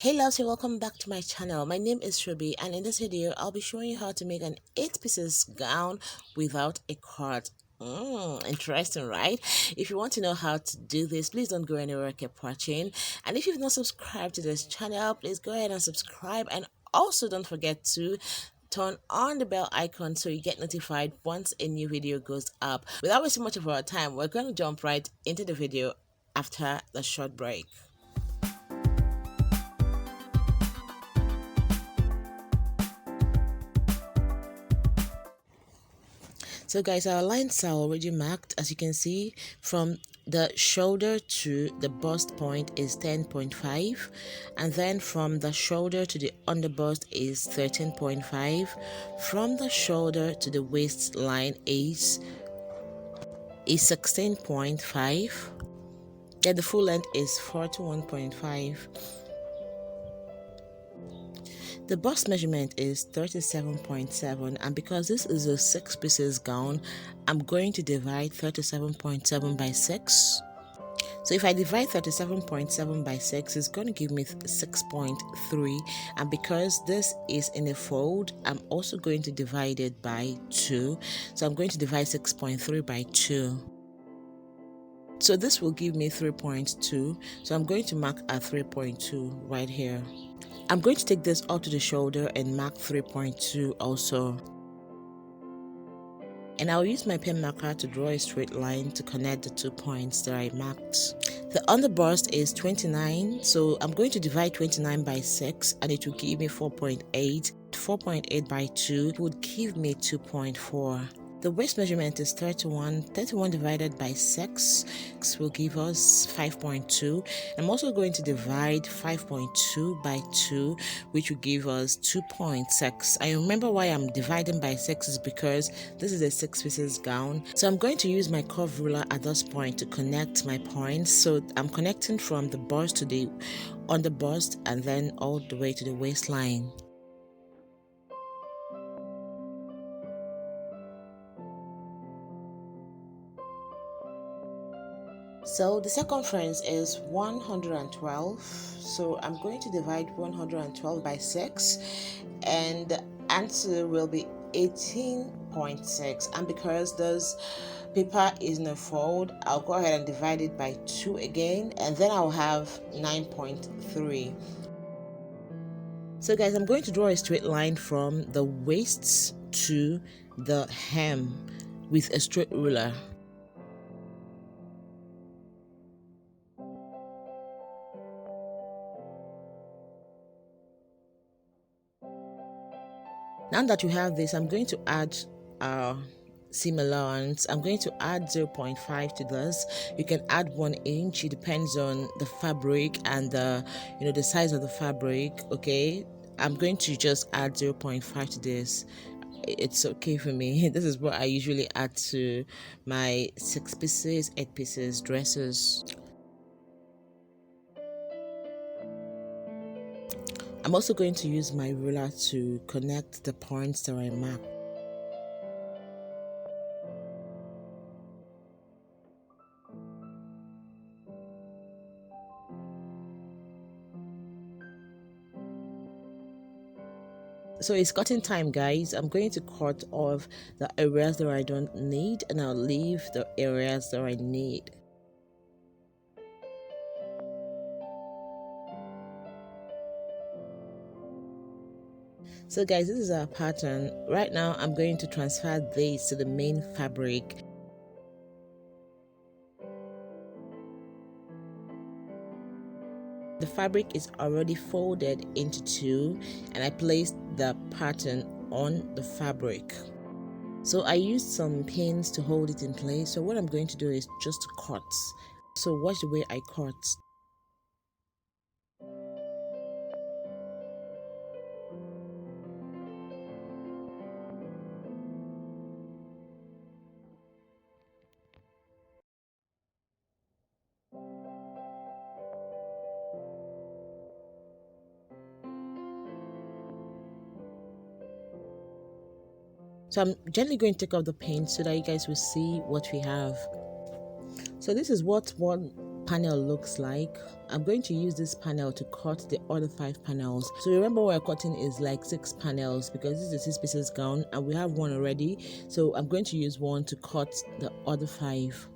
Hey loves, welcome back to my channel. My name is Ruby, and in this video I'll be showing you how to make an 8 pieces gown without a cord. Interesting, right? If you want to know how to do this, please don't go anywhere, keep watching. And if you've not subscribed to this channel, please go ahead and subscribe, and also don't forget to turn on the bell icon so you get notified once a new video goes up. Without wasting much of our time, we're going to jump right into the video after the short break. So guys, our lines are already marked. As you can see, from the shoulder to the bust point is 10.5, and then from the shoulder to the underbust is 13.5. From the shoulder to the waistline is 16.5. Then the full length is 41.5. The bust measurement is 37.7, and because this is a 6 pieces gown, I'm going to divide 37.7 by 6. So if I divide 37.7 by 6, it's going to give me 6.3, and because this is in a fold, I'm also going to divide it by 2. So I'm going to divide 6.3 by 2. So this will give me 3.2. So I'm going to mark at 3.2 right here. I'm going to take this up to the shoulder and mark 3.2 also. And I'll use my pen marker to draw a straight line to connect the 2 points that I marked. The underbust is 29, so I'm going to divide 29 by 6, and it will give me 4.8. 4.8 by 2 would give me 2.4. The waist measurement is 31. 31 divided by 6 will give us 5.2. I'm also going to divide 5.2 by 2, which will give us 2.6. I remember why I'm dividing by 6 is because this is a 6 pieces gown. So I'm going to use my curve ruler at this point to connect my points. So I'm connecting from the bust to the underbust and then all the way to the waistline. So the circumference is 112, so I'm going to divide 112 by 6, and the answer will be 18.6. And because this paper is in a fold, I'll go ahead and divide it by 2 again, and then I'll have 9.3. So guys, I'm going to draw a straight line from the waist to the hem with a straight ruler. Now that you have this, I'm going to add seam allowance. I'm going to add 0.5 to this. You can add 1 inch. It depends on the fabric and the size of the fabric. Okay, I'm going to just add 0.5 to this. It's okay for me. This is what I usually add to my 6 pieces, 8 pieces dresses. I'm also going to use my ruler to connect the points that I marked. So it's cutting time, guys. I'm going to cut off the areas that I don't need, and I'll leave the areas that I need. So guys, this is our pattern. Right now I'm going to transfer this to the main fabric. The fabric is already folded into 2, and I placed the pattern on the fabric. So I used some pins to hold it in place. So what I'm going to do is just cut. So watch the way I cut. So I'm gently going to take off the paint so that you guys will see what we have. So this is what one panel looks like. I'm going to use this panel to cut the other 5 panels. So remember, we're cutting is like 6 panels because this is a 6 pieces gown and we have one already. So I'm going to use one to cut the other 5.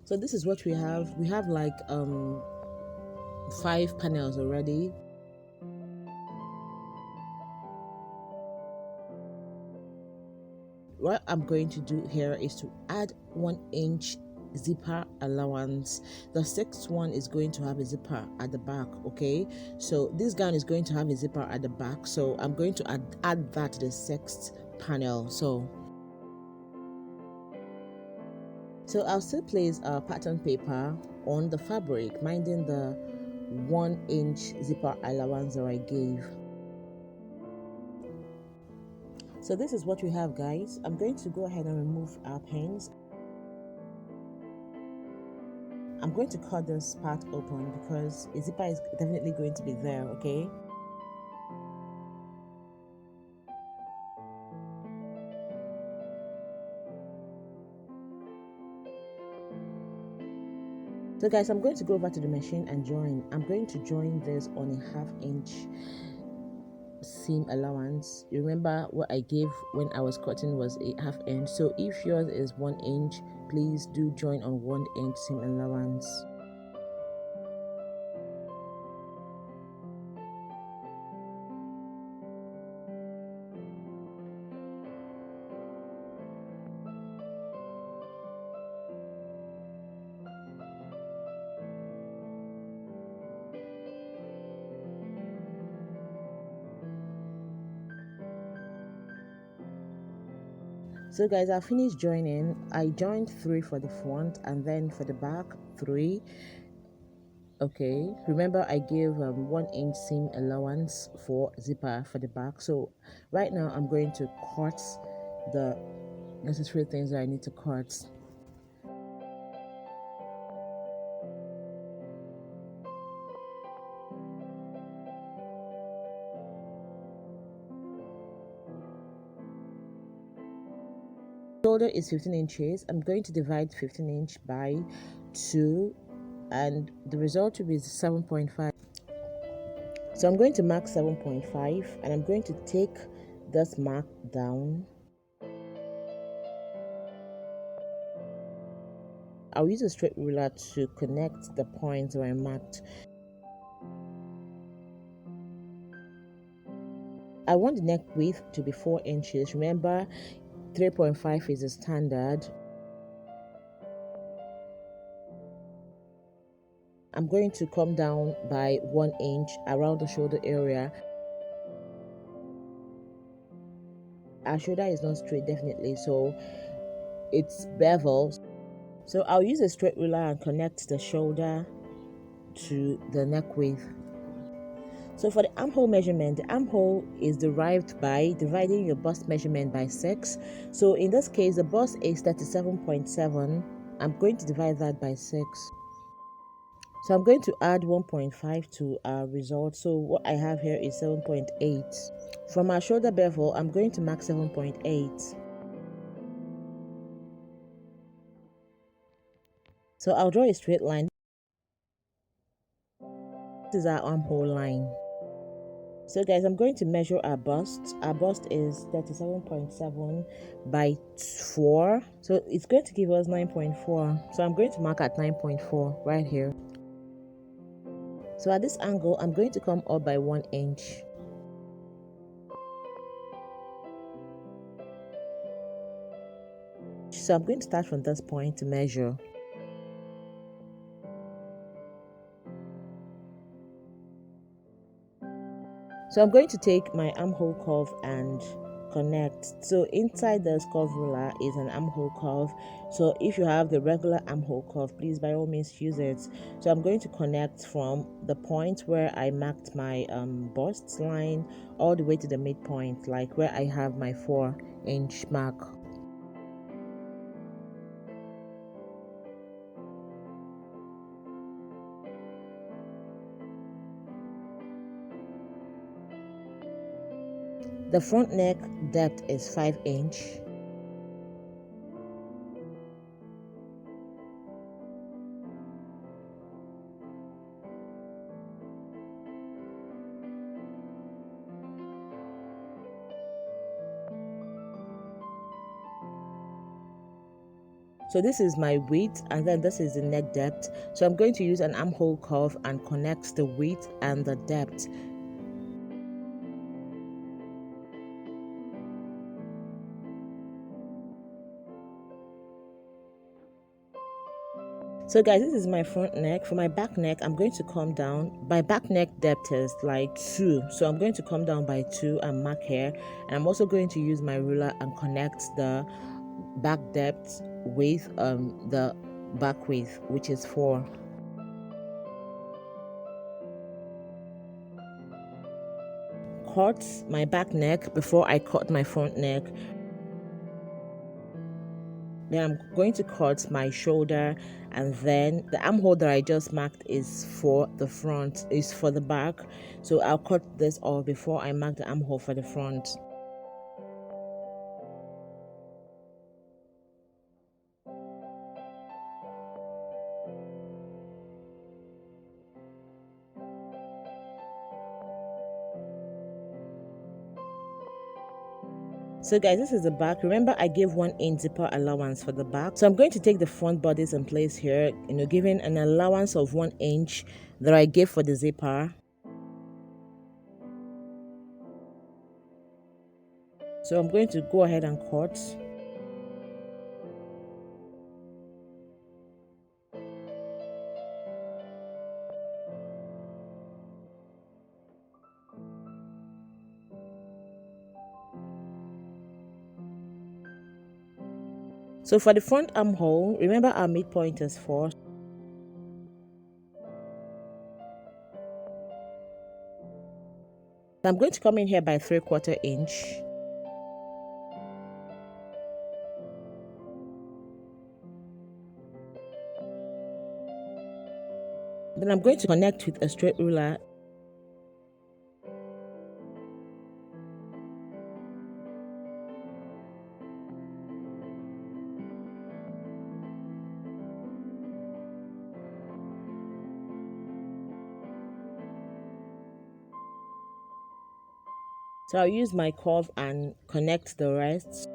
So this is what we have. We have like 5 panels already. What I'm going to do here is to add 1 inch zipper allowance. The 6th one is going to have a zipper at the back. Okay, so this gown is going to have a zipper at the back, so I'm going to add that to the 6th panel. So I'll still place a pattern paper on the fabric, minding the 1 inch zipper allowance that I gave. So this is what we have, guys. I'm going to go ahead and remove our pins. I'm going to cut this part open because a zipper is definitely going to be there, okay? So guys, I'm going to go over to the machine and join. I'm going to join this on a 1/2 inch seam allowance. Remember what I gave when I was cutting was a 1/2 inch. So if yours is 1 inch, please do join on 1 inch seam allowance. So guys, I finished joining. I joined 3 for the front and then for the back 3. Okay, remember I gave 1 inch seam allowance for zipper for the back. So right now I'm going to cut the necessary things that I need to cut. Shoulder is 15 inches. I'm going to divide 15 inch by 2 and the result will be 7.5. So I'm going to mark 7.5 and I'm going to take this mark down. I'll use a straight ruler to connect the points where I marked. I want the neck width to be 4 inches. Remember, 3.5 is the standard. I'm going to come down by 1 inch around the shoulder area. Our shoulder is not straight, definitely, so it's bevel. So I'll use a straight ruler and connect the shoulder to the neck width. So for the armhole measurement, the armhole is derived by dividing your bust measurement by 6. So in this case, the bust is 37.7. I'm going to divide that by 6. So I'm going to add 1.5 to our result. So what I have here is 7.8. From our shoulder bevel, I'm going to mark 7.8. So I'll draw a straight line. This is our armhole line. So guys, I'm going to measure our bust. Our bust is 37.7 by 4. So it's going to give us 9.4. So I'm going to mark at 9.4 right here. So at this angle, I'm going to come up by 1 inch. So I'm going to start from this point to measure. So I'm going to take my armhole curve and connect. So inside this curve ruler is an armhole curve. So if you have the regular armhole curve, please by all means use it. So I'm going to connect from the point where I marked my bust line all the way to the midpoint, like where I have my 4 inch mark. The front neck depth is 5 inch. So this is my width, and then this is the neck depth. So I'm going to use an armhole curve and connect the width and the depth. So guys, this is my front neck. For my back neck, I'm going to come down. My back neck depth is like 2, so I'm going to come down by 2 and mark here. And I'm also going to use my ruler and connect the back depth with the back width, which is 4. Cut my back neck before I cut my front neck. Then I'm going to cut my shoulder, and then the armhole that I just marked is for the front, is for the back. So I'll cut this off before I mark the armhole for the front. So guys, this is the back. Remember, I gave 1 inch zipper allowance for the back. So I'm going to take the front bodice and place here, giving an allowance of 1 inch that I gave for the zipper. So I'm going to go ahead and cut. So for the front armhole, remember our midpoint is 4. I'm going to come in here by 3/4 inch. Then I'm going to connect with a straight ruler. So I'll use my curve and connect the rest.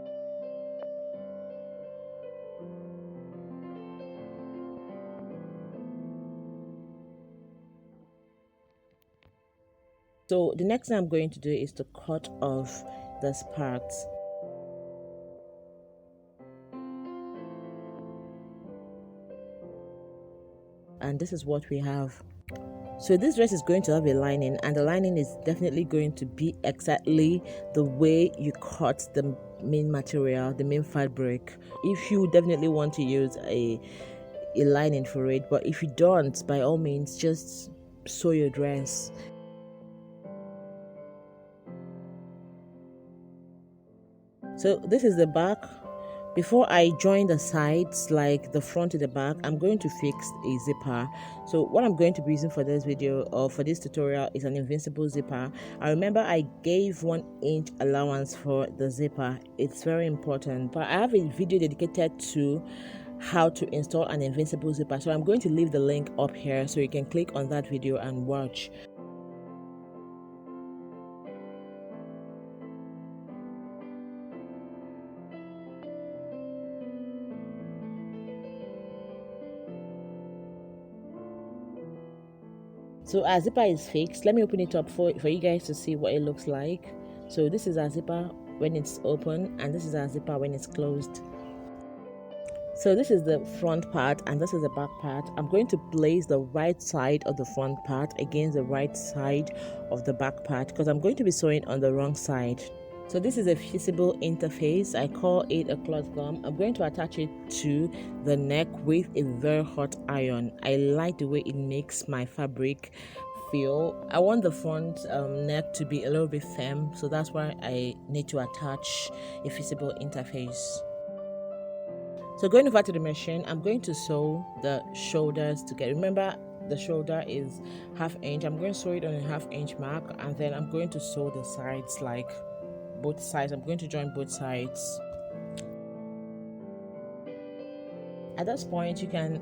So the next thing I'm going to do is to cut off this part. And this is what we have. So this dress is going to have a lining, and the lining is definitely going to be exactly the way you cut the main material, the main fabric. If you definitely want to use a lining for it, but if you don't, by all means just sew your dress. So this is the back. Before I join the sides, like the front to the back, I'm going to fix a zipper. So what I'm going to be using for this video or for this tutorial is an invincible zipper. I remember I gave 1 inch allowance for the zipper. It's very important, but I have a video dedicated to how to install an invincible zipper, so I'm going to leave the link up here so you can click on that video and watch. So our zipper is fixed. Let me open it up for you guys to see what it looks like. So this is our zipper when it's open, and this is our zipper when it's closed. So this is the front part and this is the back part. I'm going to place the right side of the front part against the right side of the back part because I'm going to be sewing on the wrong side. So this is a fusible interface. I call it a cloth gum. I'm going to attach it to the neck with a very hot iron. I like the way it makes my fabric feel. I want the front neck to be a little bit firm, so that's why I need to attach a fusible interface. So going over to the machine, I'm going to sew the shoulders together. Remember, the shoulder is 1/2 inch. I'm going to sew it on a 1/2 inch mark, and then I'm going to sew the sides, like both sides. I'm going to join both sides. At this point, you can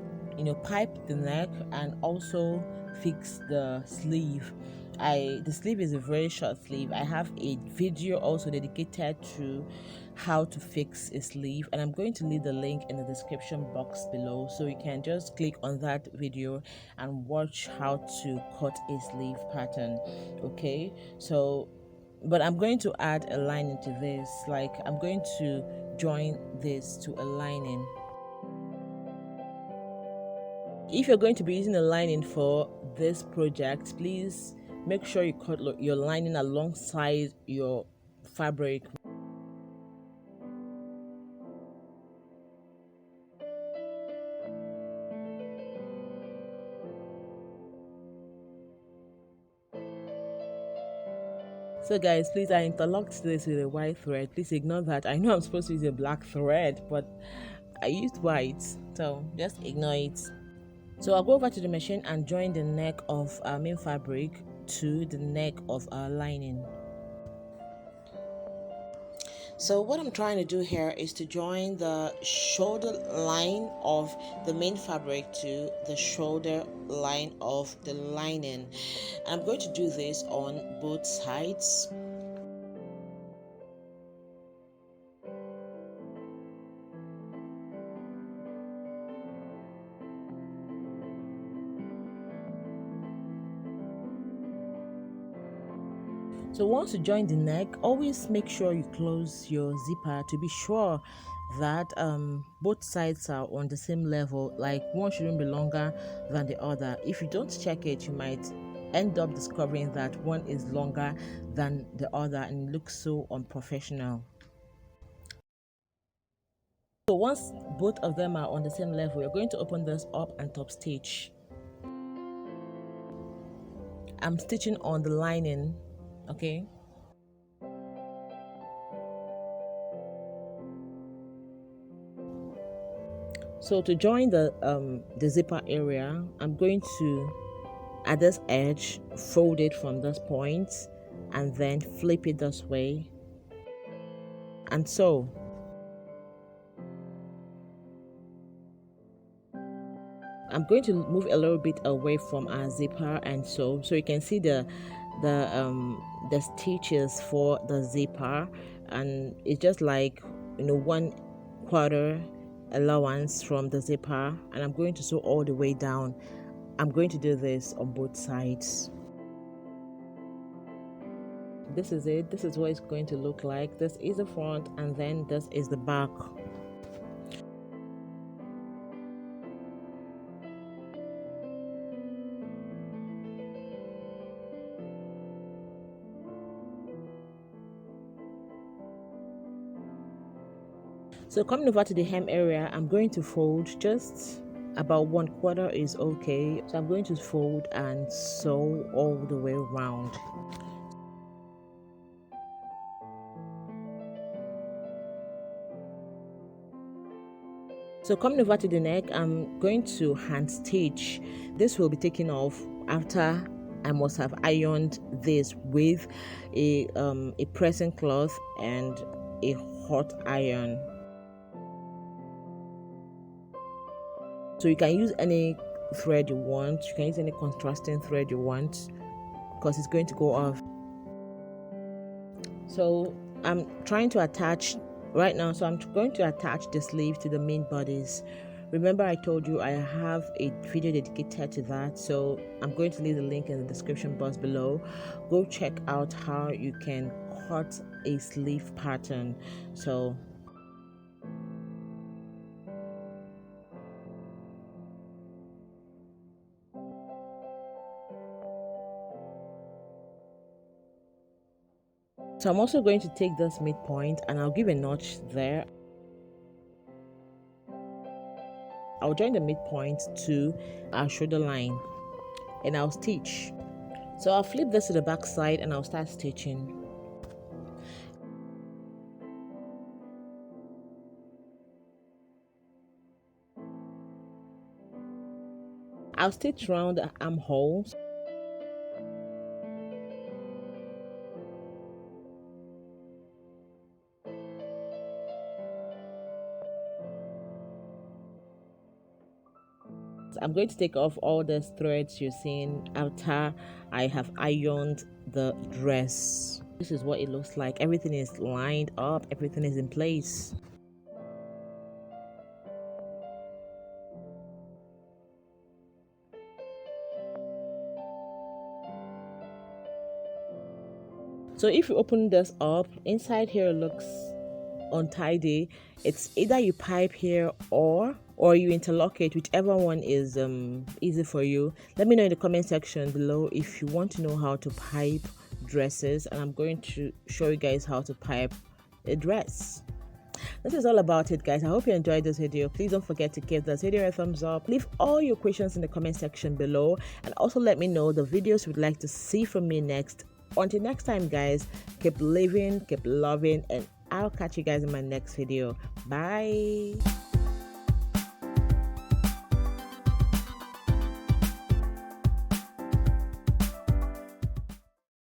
pipe the neck and also fix the sleeve. The sleeve is a very short sleeve. I have a video also dedicated to how to fix a sleeve, and I'm going to leave the link in the description box below, so you can just click on that video and watch how to cut a sleeve pattern. Okay, so but I'm going to add a lining to this, like I'm going to join this to a lining. If you're going to be using a lining for this project, please make sure you cut your lining alongside your fabric. So guys, please, I interlocked this with a white thread. Please ignore that. I know I'm supposed to use a black thread, but I used white, so just ignore it. So I'll go over to the machine and join the neck of our main fabric to the neck of our lining. So what I'm trying to do here is to join the shoulder line of the main fabric to the shoulder line of the lining. I'm going to do this on both sides. So once you join the neck, always make sure you close your zipper to be sure that both sides are on the same level, like one shouldn't be longer than the other. If you don't check it, you might end up discovering that one is longer than the other and it looks so unprofessional. So once both of them are on the same level, you're going to open this up and top stitch. I'm stitching on the lining, okay? So to join the zipper area, I'm going to, at this edge, fold it from this point and then flip it this way, and so I'm going to move a little bit away from our zipper, and so you can see the stitches for the zipper, and it's just like 1/4 allowance from the zipper, and I'm going to sew all the way down. I'm going to do this on both sides. This is it. This is what it's going to look like. This is the front and then this is the back. So coming over to the hem area, I'm going to fold just about 1/4 is okay. So I'm going to fold and sew all the way around. So coming over to the neck, I'm going to hand stitch. This will be taken off after I must have ironed this with a pressing cloth and a hot iron. So you can use any thread you want. You can use any contrasting thread you want because it's going to go off. So I'm trying to attach right now, so I'm going to attach the sleeve to the main bodice. Remember I told you I have a video dedicated to that, so I'm going to leave the link in the description box below. Go check out how you can cut a sleeve pattern. So I'm also going to take this midpoint and I'll give a notch there. I'll join the midpoint to our shoulder line and I'll stitch. So I'll flip this to the back side and I'll start stitching. I'll stitch around the armholes. I'm going to take off all the threads you're seeing after I have ironed the dress. This is what it looks like. Everything is lined up, everything is in place. So if you open this up, inside here looks untidy. It's either you pipe here or you interlock it, whichever one is easy for you. Let me know in the comment section below if you want to know how to pipe dresses, and I'm going to show you guys how to pipe a dress. This is all about it, guys. I hope you enjoyed this video. Please don't forget to give this video a thumbs up. Leave all your questions in the comment section below, and also let me know the videos you'd like to see from me next. Until next time, guys, keep living, keep loving, and I'll catch you guys in my next video. Bye.